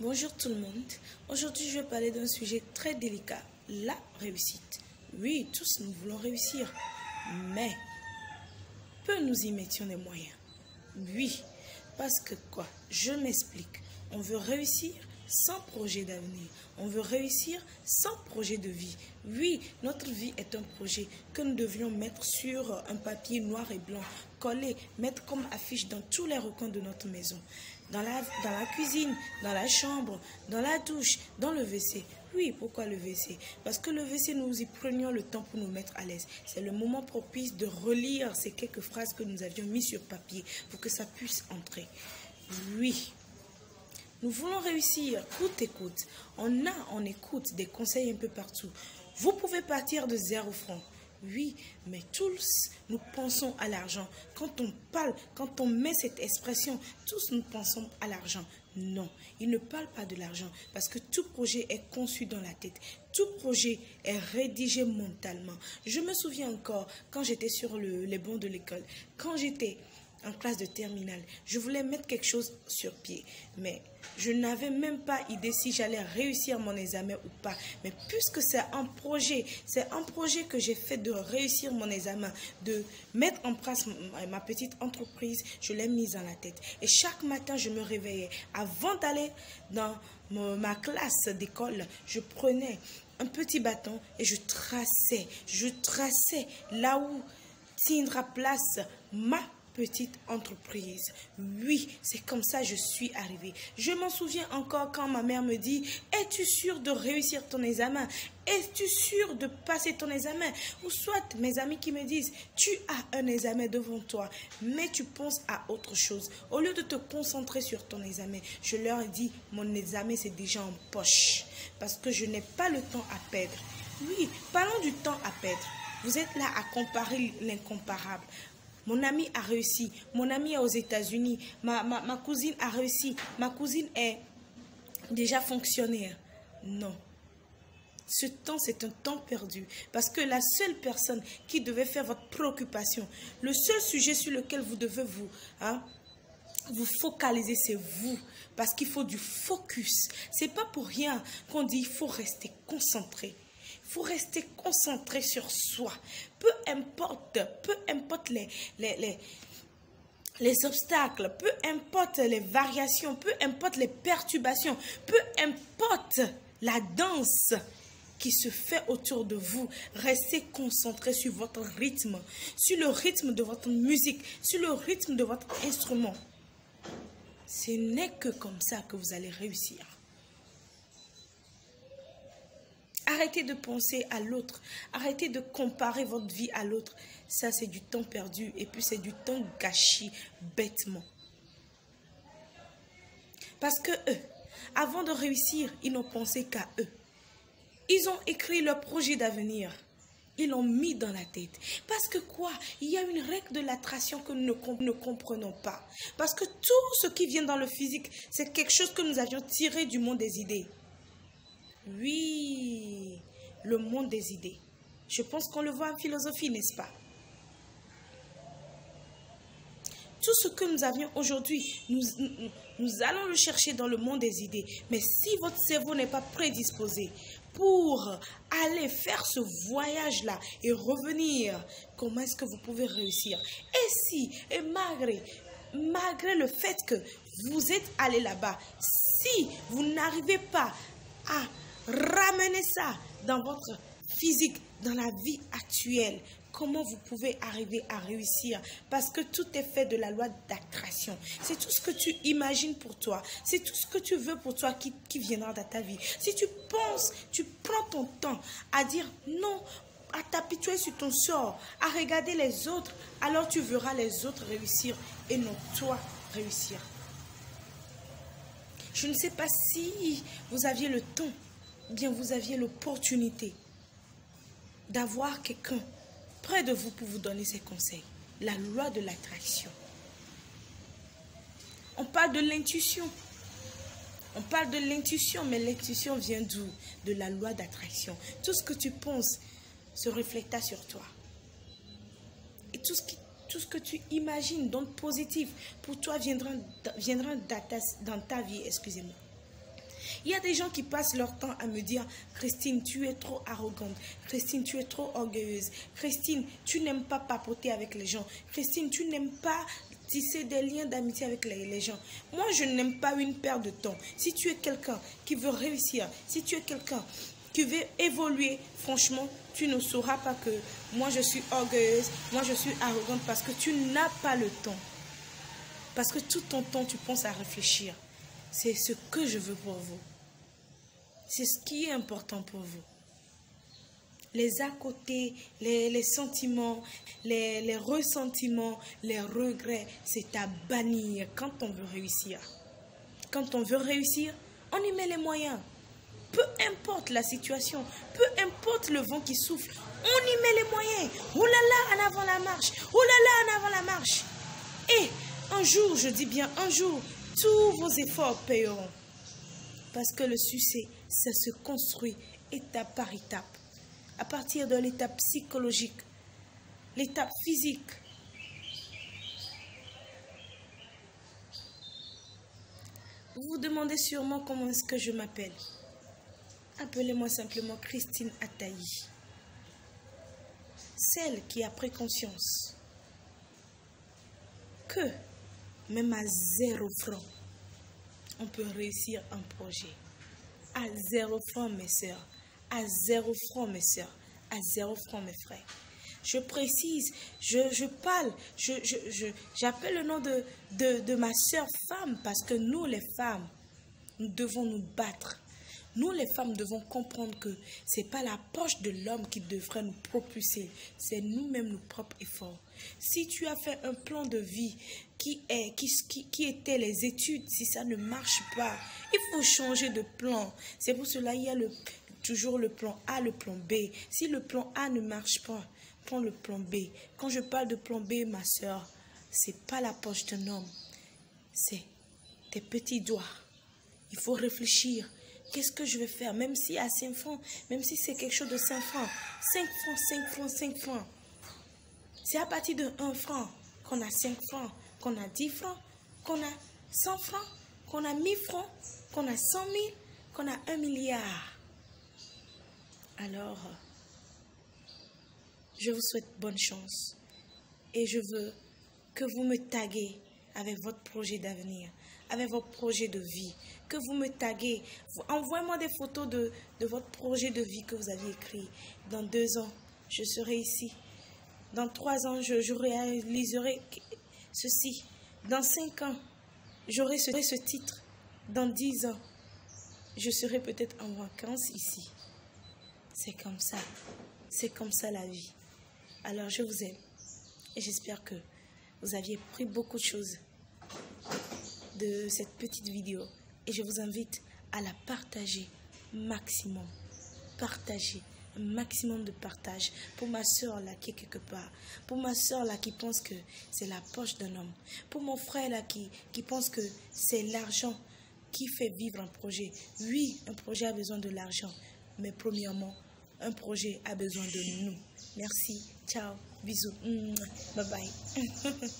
Bonjour tout le monde. Aujourd'hui, je vais parler d'un sujet très délicat, la réussite. Oui, tous nous voulons réussir, mais peu nous y mettions des moyens. Oui, parce que quoi? Je m'explique. On veut réussir sans projet d'avenir. On veut réussir sans projet de vie. Oui, notre vie est un projet que nous devions mettre sur un papier noir et blanc, coller, mettre comme affiche dans tous les recoins de notre maison. Dans la cuisine, dans la chambre, dans la douche, dans le WC. Oui, pourquoi le WC? Parce que le WC, nous y prenions le temps pour nous mettre à l'aise. C'est le moment propice de relire ces quelques phrases que nous avions mises sur papier pour que ça puisse entrer. Oui. Nous voulons réussir, coûte et coûte. On écoute des conseils un peu partout. Vous pouvez partir de 0 francs. Oui, mais tous nous pensons à l'argent. Quand on parle, quand on met cette expression, tous nous pensons à l'argent. Non, il ne parle pas de l'argent parce que tout projet est conçu dans la tête. Tout projet est rédigé mentalement. Je me souviens encore quand j'étais sur les bancs de l'école, quand j'étais en classe de terminale, je voulais mettre quelque chose sur pied, mais je n'avais même pas idée si j'allais réussir mon examen ou pas. Mais puisque c'est un projet que j'ai fait de réussir mon examen, de mettre en place ma petite entreprise, je l'ai mise dans la tête. Et chaque matin, je me réveillais. Avant d'aller dans ma classe d'école, je prenais un petit bâton et je traçais là où tiendra place ma petite entreprise. Oui, c'est comme ça que je suis arrivée. Je m'en souviens encore quand ma mère me dit: es-tu sûre de réussir ton examen? Es-tu sûre de passer ton examen? Ou soit mes amis qui me disent: tu as un examen devant toi, mais tu penses à autre chose. Au lieu de te concentrer sur ton examen, je leur dis: mon examen c'est déjà en poche, parce que je n'ai pas le temps à perdre. Oui, parlons du temps à perdre. Vous êtes là à comparer l'incomparable. Mon ami a réussi, mon ami est aux États-Unis, ma cousine a réussi, ma cousine est déjà fonctionnaire. Non. Ce temps, c'est un temps perdu. Parce que la seule personne qui devait faire votre préoccupation, le seul sujet sur lequel vous devez vous focaliser, c'est vous. Parce qu'il faut du focus. C'est pas pour rien qu'on dit il faut rester concentré. Il faut rester concentré sur soi. Peu importe les obstacles, peu importe les variations, peu importe les perturbations, peu importe la danse qui se fait autour de vous, restez concentré sur votre rythme, sur le rythme de votre musique, sur le rythme de votre instrument. Ce n'est que comme ça que vous allez réussir. Arrêtez de penser à l'autre. Arrêtez de comparer votre vie à l'autre. Ça, c'est du temps perdu. Et puis, c'est du temps gâché bêtement. Parce que eux, avant de réussir, ils n'ont pensé qu'à eux. Ils ont écrit leur projet d'avenir. Ils l'ont mis dans la tête. Parce que quoi? Il y a une règle de l'attraction que nous ne comprenons pas. Parce que tout ce qui vient dans le physique, c'est quelque chose que nous avions tiré du monde des idées. Oui, le monde des idées. Je pense qu'on le voit en philosophie, n'est-ce pas? Tout ce que nous avions aujourd'hui, nous allons le chercher dans le monde des idées. Mais si votre cerveau n'est pas prédisposé pour aller faire ce voyage-là et revenir, comment est-ce que vous pouvez réussir? Et malgré le fait que vous êtes allé là-bas, si vous n'arrivez pas à ramenez ça dans votre physique, dans la vie actuelle, comment vous pouvez arriver à réussir? Parce que tout est fait de la loi d'attraction. C'est tout ce que tu imagines pour toi. C'est tout ce que tu veux pour toi qui viendra dans ta vie. Si tu penses, tu prends ton temps à dire non, à t'apitoyer sur ton sort, à regarder les autres, alors tu verras les autres réussir et non toi réussir. Je ne sais pas si vous aviez le temps, bien vous aviez l'opportunité d'avoir quelqu'un près de vous pour vous donner ses conseils. La loi de l'attraction. On parle de l'intuition. On parle de l'intuition, mais l'intuition vient d'où? De la loi d'attraction. Tout ce que tu penses se reflétera sur toi. Et tout ce que tu imagines, donc positif, pour toi viendra dans ta vie, excusez-moi. Il y a des gens qui passent leur temps à me dire, Christine, tu es trop arrogante. Christine, tu es trop orgueilleuse. Christine, tu n'aimes pas papoter avec les gens. Christine, tu n'aimes pas tisser des liens d'amitié avec les gens. Moi, je n'aime pas une perte de temps. Si tu es quelqu'un qui veut réussir, si tu es quelqu'un qui veut évoluer, franchement, tu ne sauras pas que moi, je suis orgueilleuse, moi, je suis arrogante parce que tu n'as pas le temps. Parce que tout ton temps, tu penses à réfléchir. C'est ce que je veux pour vous. C'est ce qui est important pour vous. Les à côté, les sentiments, les ressentiments, les regrets, c'est à bannir quand on veut réussir. Quand on veut réussir, on y met les moyens. Peu importe la situation, peu importe le vent qui souffle, on y met les moyens. Oh là là, en avant la marche. Oh là là, en avant la marche. Et un jour, je dis bien un jour, tous vos efforts paieront. Parce que le succès, ça se construit étape par étape. À partir de l'étape psychologique, l'étape physique. Vous vous demandez sûrement comment est-ce que je m'appelle. Appelez-moi simplement Christine Ataï. Celle qui a pris conscience que même à 0 francs, on peut réussir un projet. À 0 francs, mes sœurs. À 0 francs, mes sœurs. À 0 francs, mes frères. Je précise, je parle, j'appelle le nom de ma sœur femme parce que nous, les femmes, nous devons nous battre. Nous, les femmes, devons comprendre que ce n'est pas la poche de l'homme qui devrait nous propulser. C'est nous-mêmes nos propres efforts. Si tu as fait un plan de vie qui était les études, si ça ne marche pas, il faut changer de plan. C'est pour cela qu'il y a toujours le plan A, le plan B. Si le plan A ne marche pas, prends le plan B. Quand je parle de plan B, ma soeur, ce n'est pas la poche d'un homme. C'est tes petits doigts. Il faut réfléchir. Qu'est-ce que je vais faire? Même si à 5 francs, même si c'est quelque chose de 5 francs. 5 francs, 5 francs, 5 francs. C'est à partir de 1 franc qu'on a 5 francs, qu'on a 10 francs, qu'on a 100 francs, qu'on a 1000 francs, qu'on a 100 000, qu'on a 1 milliard. Alors, je vous souhaite bonne chance. Et je veux que vous me taguez avec votre projet d'avenir, avec votre projet de vie, que vous me taguez. Envoyez-moi des photos de votre projet de vie que vous avez écrit. Dans 2 ans, je serai ici. Dans 3 ans, je réaliserai ceci. Dans 5 ans, j'aurai ce titre. Dans 10 ans, je serai peut-être en vacances ici. C'est comme ça. C'est comme ça la vie. Alors, je vous aime. Et j'espère que vous aviez pris beaucoup de choses de cette petite vidéo. Et je vous invite à la partager maximum. Partagez. Un maximum de partage pour ma soeur là qui est quelque part, pour ma soeur là qui pense que c'est la poche d'un homme, pour mon frère là qui pense que c'est l'argent qui fait vivre un projet. Oui, un projet a besoin de l'argent, mais premièrement, un projet a besoin de nous. Merci, ciao, bisous, bye bye.